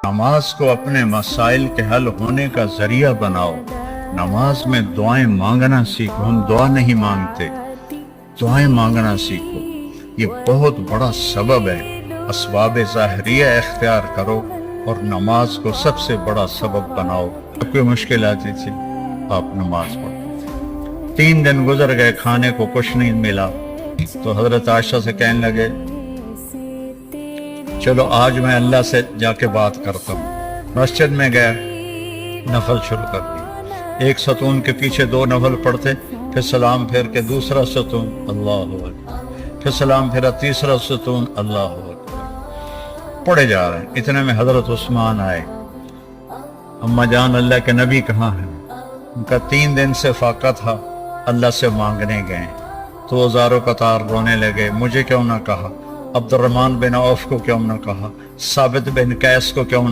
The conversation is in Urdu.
نماز کو اپنے مسائل کے حل ہونے کا ذریعہ بناؤ. نماز میں دعائیں مانگنا سیکھو. ہم دعا نہیں مانگتے، دعائیں مانگنا سیکھو. یہ بہت بڑا سبب ہے. اسباب ظاہریہ اختیار کرو اور نماز کو سب سے بڑا سبب بناؤ. کوئی مشکل آتی تھی آپ نماز پڑھو. 3 دن گزر گئے، کھانے کو کچھ نہیں ملا، تو حضرت عائشہ سے کہنے لگے چلو آج میں اللہ سے جا کے بات کرتا ہوں. مسجد میں گیا، نفل شروع کر دی. ایک ستون کے پیچھے 2 نفل پڑھتے، پھر سلام پھیر کے دوسرا ستون، اللہ اکبر، پھر سلام پھیرا تیسرا ستون، اللہ اکبر، پڑھے جا رہے ہیں. اتنے میں حضرت عثمان آئے. اما جان اللہ کے نبی کہاں ہیں؟ ان کا 3 دن سے فاقہ تھا، اللہ سے مانگنے گئے. تو ہزاروں قطار رونے لگے. مجھے کیوں نہ کہا؟ عبد الرحمن بن عوف کو کیوں نہ کہا؟ ثابت بن قیس کو کیوں نہ